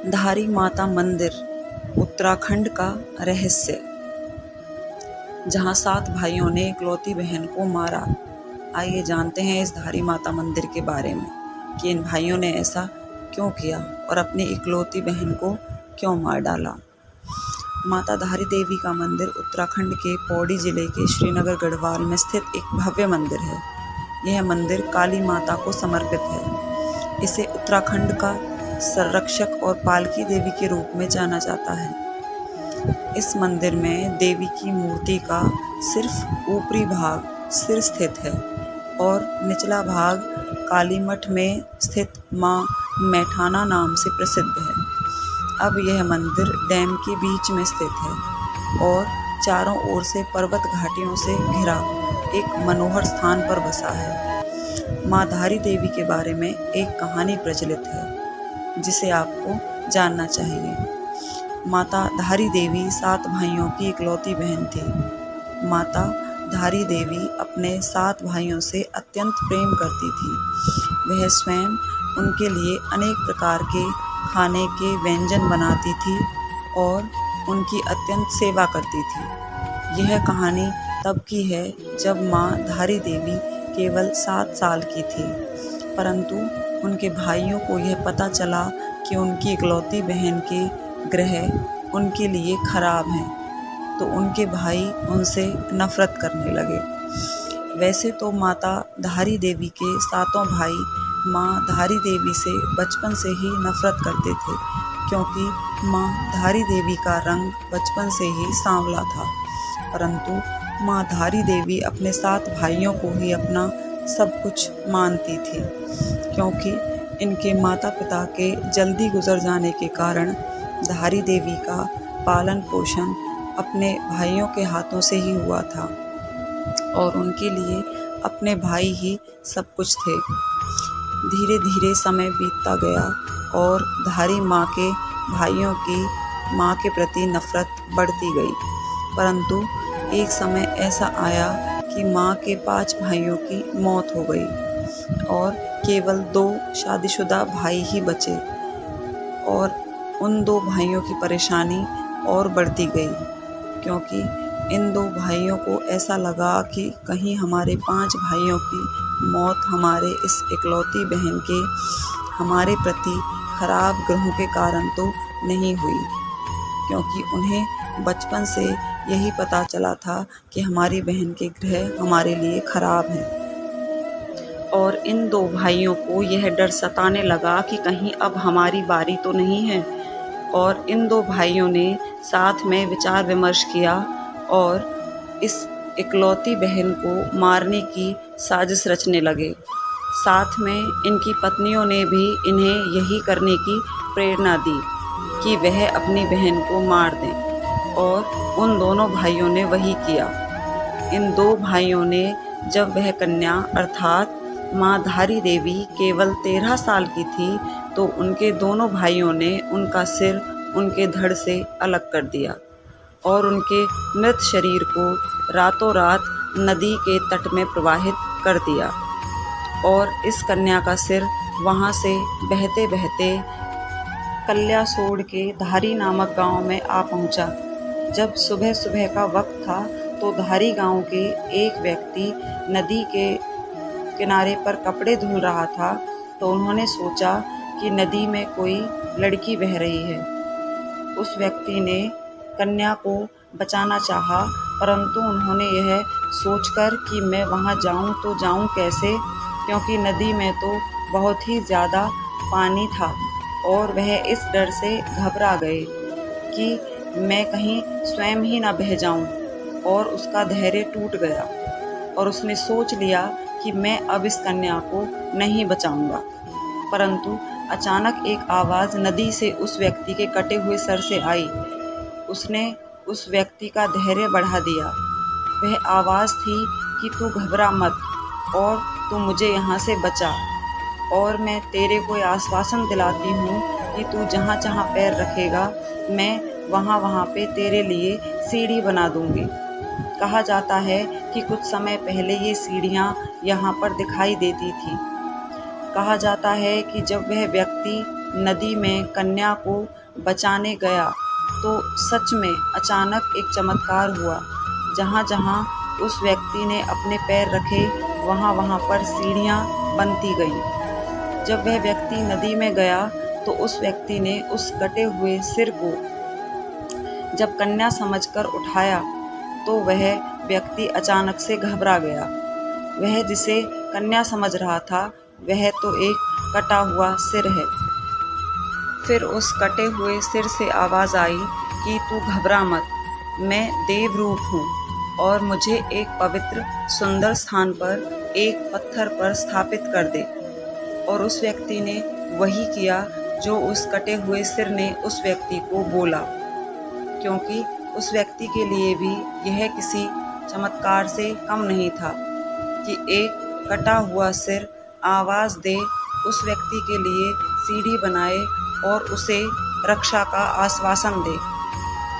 धारी माता मंदिर उत्तराखंड का रहस्य। जहां 7 भाइयों ने इकलौती बहन को मारा। आइए जानते हैं इस धारी माता मंदिर के बारे में कि इन भाइयों ने ऐसा क्यों किया और अपनी इकलौती बहन को क्यों मार डाला। माता धारी देवी का मंदिर उत्तराखंड के पौड़ी जिले के श्रीनगर गढ़वाल में स्थित एक भव्य मंदिर है। यह मंदिर काली माता को समर्पित है। इसे उत्तराखंड का संरक्षक और पालकी देवी के रूप में जाना जाता है। इस मंदिर में देवी की मूर्ति का सिर्फ ऊपरी भाग सिर स्थित है और निचला भाग कालीमठ में स्थित मां मैठाना नाम से प्रसिद्ध है। अब यह मंदिर डैम के बीच में स्थित है और चारों ओर से पर्वत घाटियों से घिरा एक मनोहर स्थान पर बसा है। मां धारी देवी के बारे में एक कहानी प्रचलित है जिसे आपको जानना चाहिए। माता धारी देवी 7 भाइयों की इकलौती बहन थी। माता धारी देवी अपने 7 भाइयों से अत्यंत प्रेम करती थी। वह स्वयं उनके लिए अनेक प्रकार के खाने के व्यंजन बनाती थी और उनकी अत्यंत सेवा करती थी। यह कहानी तब की है जब मां धारी देवी केवल 7 साल की थी, परंतु उनके भाइयों को यह पता चला कि उनकी इकलौती बहन के ग्रह उनके लिए खराब हैं, तो उनके भाई उनसे नफरत करने लगे। वैसे तो माता धारी देवी के 7 भाई मां धारी देवी से बचपन से ही नफरत करते थे, क्योंकि मां धारी देवी का रंग बचपन से ही सांवला था। परंतु मां धारी देवी अपने 7 भाइयों को ही अपना सब कुछ मानती थी, क्योंकि इनके माता पिता के जल्दी गुजर जाने के कारण धारी देवी का पालन पोषण अपने भाइयों के हाथों से ही हुआ था और उनके लिए अपने भाई ही सब कुछ थे। धीरे धीरे समय बीतता गया और धारी माँ के भाइयों की माँ के प्रति नफरत बढ़ती गई, परंतु एक समय ऐसा आया कि माँ के 5 भाइयों की मौत हो गई और केवल 2 शादीशुदा भाई ही बचे और उन 2 भाइयों की परेशानी और बढ़ती गई, क्योंकि इन 2 भाइयों को ऐसा लगा कि कहीं हमारे 5 भाइयों की मौत हमारे इस इकलौती बहन के हमारे प्रति खराब ग्रहों के कारण तो नहीं हुई, क्योंकि उन्हें बचपन से यही पता चला था कि हमारी बहन के ग्रह हमारे लिए खराब हैं। और इन 2 भाइयों को यह डर सताने लगा कि कहीं अब हमारी बारी तो नहीं है, और इन 2 भाइयों ने साथ में विचार विमर्श किया और इस इकलौती बहन को मारने की साजिश रचने लगे। साथ में इनकी पत्नियों ने भी इन्हें यही करने की प्रेरणा दी कि वह अपनी बहन को मार दें, और उन दोनों भाइयों ने वही किया। इन 2 भाइयों ने जब वह कन्या अर्थात मां धारी देवी केवल 13 साल की थी, तो उनके दोनों भाइयों ने उनका सिर उनके धड़ से अलग कर दिया और उनके मृत शरीर को रातों रात नदी के तट में प्रवाहित कर दिया और इस कन्या का सिर वहां से बहते बहते कल्यासोड़ के धारी नामक गांव में आ पहुंचा। जब सुबह सुबह का वक्त था तो धारी गांव के एक व्यक्ति नदी के किनारे पर कपड़े धुल रहा था, तो उन्होंने सोचा कि नदी में कोई लड़की बह रही है। उस व्यक्ति ने कन्या को बचाना चाहा, परंतु उन्होंने यह सोचकर कि मैं वहां जाऊं तो जाऊं कैसे, क्योंकि नदी में तो बहुत ही ज़्यादा पानी था और वह इस डर से घबरा गए कि मैं कहीं स्वयं ही ना बह जाऊं, और उसका धैर्य टूट गया और उसने सोच लिया कि मैं अब इस कन्या को नहीं बचाऊंगा। परंतु अचानक एक आवाज़ नदी से उस व्यक्ति के कटे हुए सर से आई। उसने उस व्यक्ति का धैर्य बढ़ा दिया। वह आवाज़ थी कि तू घबरा मत और तू मुझे यहाँ से बचा, और मैं तेरे को आश्वासन दिलाती हूँ कि तू जहाँ जहाँ पैर रखेगा मैं वहाँ वहाँ पे तेरे लिए सीढ़ी बना दूँगी। कहा जाता है कि कुछ समय पहले ये सीढ़ियाँ यहाँ पर दिखाई देती थी। कहा जाता है कि जब वह व्यक्ति नदी में कन्या को बचाने गया तो सच में अचानक एक चमत्कार हुआ। जहाँ जहाँ उस व्यक्ति ने अपने पैर रखे वहाँ वहाँ पर सीढ़ियाँ बनती गईं। जब वह व्यक्ति नदी में गया तो उस व्यक्ति ने उस कटे हुए सिर को जब कन्या समझकर उठाया तो वह व्यक्ति अचानक से घबरा गया। वह जिसे कन्या समझ रहा था वह तो एक कटा हुआ सिर है। फिर उस कटे हुए सिर से आवाज़ आई कि तू घबरा मत, मैं देव रूप हूँ और मुझे एक पवित्र सुंदर स्थान पर एक पत्थर पर स्थापित कर दे। और उस व्यक्ति ने वही किया जो उस कटे हुए सिर ने उस व्यक्ति को बोला, क्योंकि उस व्यक्ति के लिए भी यह किसी चमत्कार से कम नहीं था कि एक कटा हुआ सिर आवाज़ दे, उस व्यक्ति के लिए सीढ़ी बनाए और उसे रक्षा का आश्वासन दे।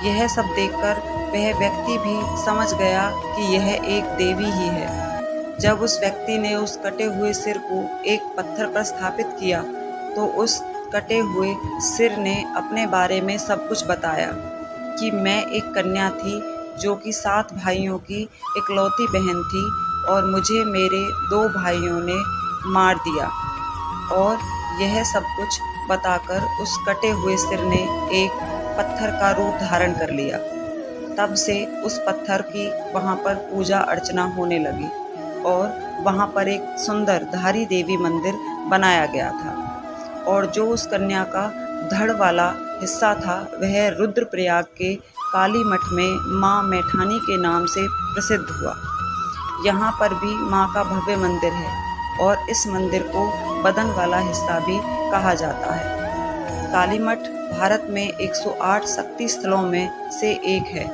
यह सब देखकर वह व्यक्ति भी समझ गया कि यह एक देवी ही है। जब उस व्यक्ति ने उस कटे हुए सिर को एक पत्थर पर स्थापित किया तो उस कटे हुए सिर ने अपने बारे में सब कुछ बताया कि मैं एक कन्या थी जो कि 7 भाइयों की इकलौती बहन थी और मुझे मेरे 2 भाइयों ने मार दिया। और यह सब कुछ बताकर उस कटे हुए सिर ने एक पत्थर का रूप धारण कर लिया। तब से उस पत्थर की वहाँ पर पूजा अर्चना होने लगी और वहाँ पर एक सुंदर धारी देवी मंदिर बनाया गया था। और जो उस कन्या का धड़ वाला हिस्सा था वह रुद्रप्रयाग के काली मठ में माँ मैठानी के नाम से प्रसिद्ध हुआ। यहाँ पर भी माँ का भव्य मंदिर है और इस मंदिर को बदन वाला हिस्सा भी कहा जाता है। काली मठ भारत में 108 शक्ति स्थलों में से एक है।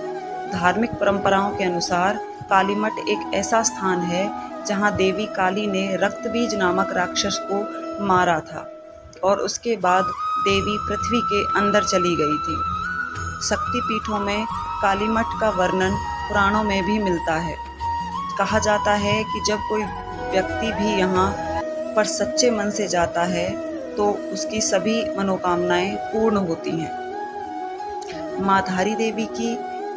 धार्मिक परंपराओं के अनुसार काली मठ एक ऐसा स्थान है जहाँ देवी काली ने रक्तबीज नामक राक्षस को मारा था और उसके बाद देवी पृथ्वी के अंदर चली गई थी। शक्तिपीठों में काली मठ का वर्णन पुराणों में भी मिलता है। कहा जाता है कि जब कोई व्यक्ति भी यहाँ पर सच्चे मन से जाता है तो उसकी सभी मनोकामनाएं पूर्ण होती हैं। माँ धारी देवी की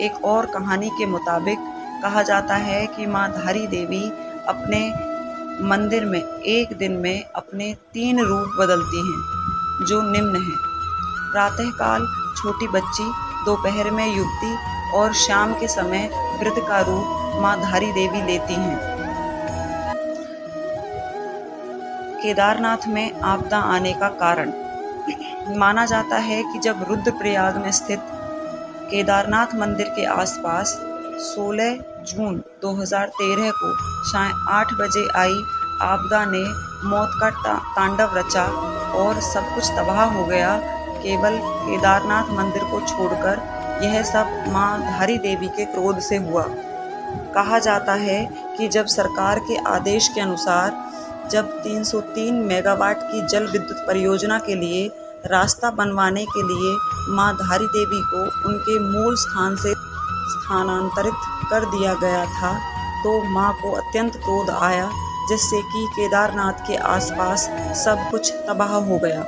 एक और कहानी के मुताबिक कहा जाता है कि माँ धारी देवी अपने मंदिर में एक दिन में अपने 3 रूप बदलती हैं, जो निम्न हैं। प्रातःकाल छोटी बच्ची, दोपहर में युवती और शाम के समय वृद्ध का रूप माँ धारी देवी लेती हैं। केदारनाथ में आपदा आने का कारण माना जाता है कि जब रुद्रप्रयाग में स्थित केदारनाथ मंदिर के आसपास 16 जून 2013 को शाम 8 बजे आई आपदा ने मौत का तांडव रचा और सब कुछ तबाह हो गया। केवल केदारनाथ मंदिर को छोड़कर यह सब माँ धारी देवी के क्रोध से हुआ। कहा जाता है कि जब सरकार के आदेश के अनुसार जब 303 मेगावाट की जल विद्युत परियोजना के लिए रास्ता बनवाने के लिए माँ धारी देवी को उनके मूल स्थान से स्थानांतरित कर दिया गया था तो माँ को अत्यंत क्रोध आया, जिससे कि केदारनाथ के आसपास सब कुछ तबाह हो गया।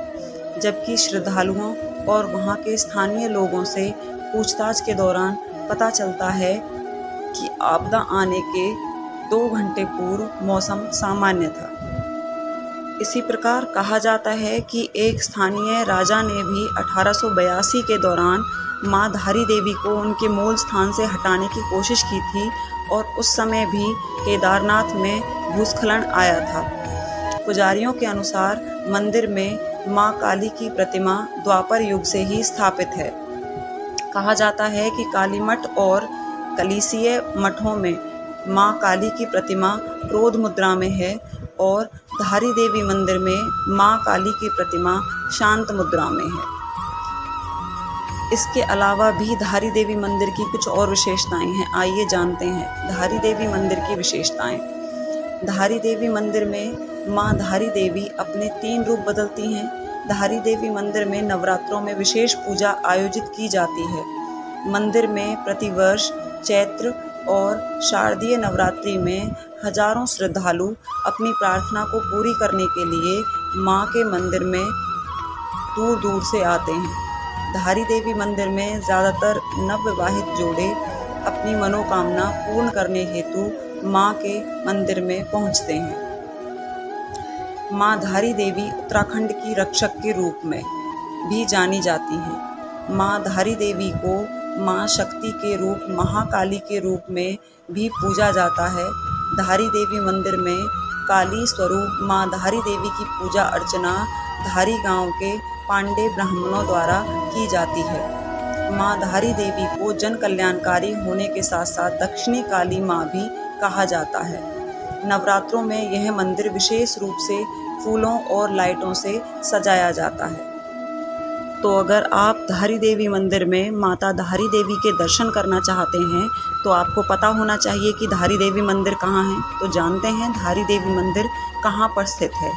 जबकि श्रद्धालुओं और वहाँ के स्थानीय लोगों से पूछताछ के दौरान पता चलता है कि आपदा आने के 2 घंटे पूर्व मौसम सामान्य था। इसी प्रकार कहा जाता है कि एक स्थानीय राजा ने भी 1882 के दौरान माँ धारी देवी को उनके मूल स्थान से हटाने की कोशिश की थी और उस समय भी केदारनाथ में भूस्खलन आया था। पुजारियों के अनुसार मंदिर में माँ काली की प्रतिमा द्वापर युग से ही स्थापित है। कहा जाता है कि काली मठ और कलीसिया मठों में माँ काली की प्रतिमा क्रोध मुद्रा में है और धारी देवी मंदिर में माँ काली की प्रतिमा शांत मुद्रा में है। इसके अलावा भी धारी देवी मंदिर की कुछ और विशेषताएं हैं। आइए जानते हैं धारी देवी मंदिर की विशेषताएं। धारी देवी मंदिर में माँ धारी देवी अपने 3 रूप बदलती हैं। धारी देवी मंदिर में नवरात्रों में विशेष पूजा आयोजित की जाती है। मंदिर में प्रतिवर्ष चैत्र और शारदीय नवरात्रि में हजारों श्रद्धालु अपनी प्रार्थना को पूरी करने के लिए माँ के मंदिर में दूर दूर से आते हैं। धारी देवी मंदिर में ज़्यादातर नवविवाहित जोड़े अपनी मनोकामना पूर्ण करने हेतु माँ के मंदिर में पहुँचते हैं। माँ धारी देवी उत्तराखंड की रक्षक के रूप में भी जानी जाती हैं। माँ धारी देवी को माँ शक्ति के रूप, महाकाली के रूप में भी पूजा जाता है। धारी देवी मंदिर में काली स्वरूप माँ धारी देवी की पूजा अर्चना धारी गांव के पांडे ब्राह्मणों द्वारा की जाती है। माँ धारी देवी को जन कल्याणकारी होने के साथ साथ दक्षिणी काली माँ भी कहा जाता है। नवरात्रों में यह मंदिर विशेष रूप से फूलों और लाइटों से सजाया जाता है। तो अगर आप धारी देवी मंदिर में माता धारी देवी के दर्शन करना चाहते हैं तो आपको पता होना चाहिए कि धारी देवी मंदिर कहाँ है। तो जानते हैं धारी देवी मंदिर कहाँ पर स्थित है।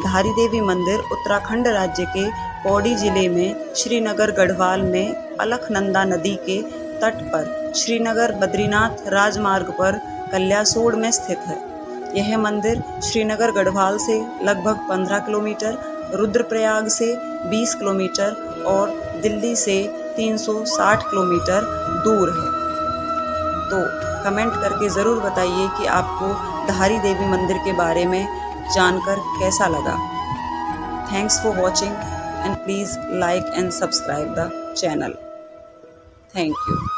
धारी देवी मंदिर उत्तराखंड राज्य के पौड़ी जिले में श्रीनगर गढ़वाल में अलकनंदा नदी के तट पर श्रीनगर बद्रीनाथ राजमार्ग पर कल्यासोड़ में स्थित है। यह मंदिर श्रीनगर गढ़वाल से लगभग 15 किलोमीटर, रुद्रप्रयाग से 20 किलोमीटर और दिल्ली से 360 किलोमीटर दूर है। तो कमेंट करके ज़रूर बताइए कि आपको धारी देवी मंदिर के बारे में जानकर कैसा लगा। Thanks for watching and please like and subscribe the channel. Thank you.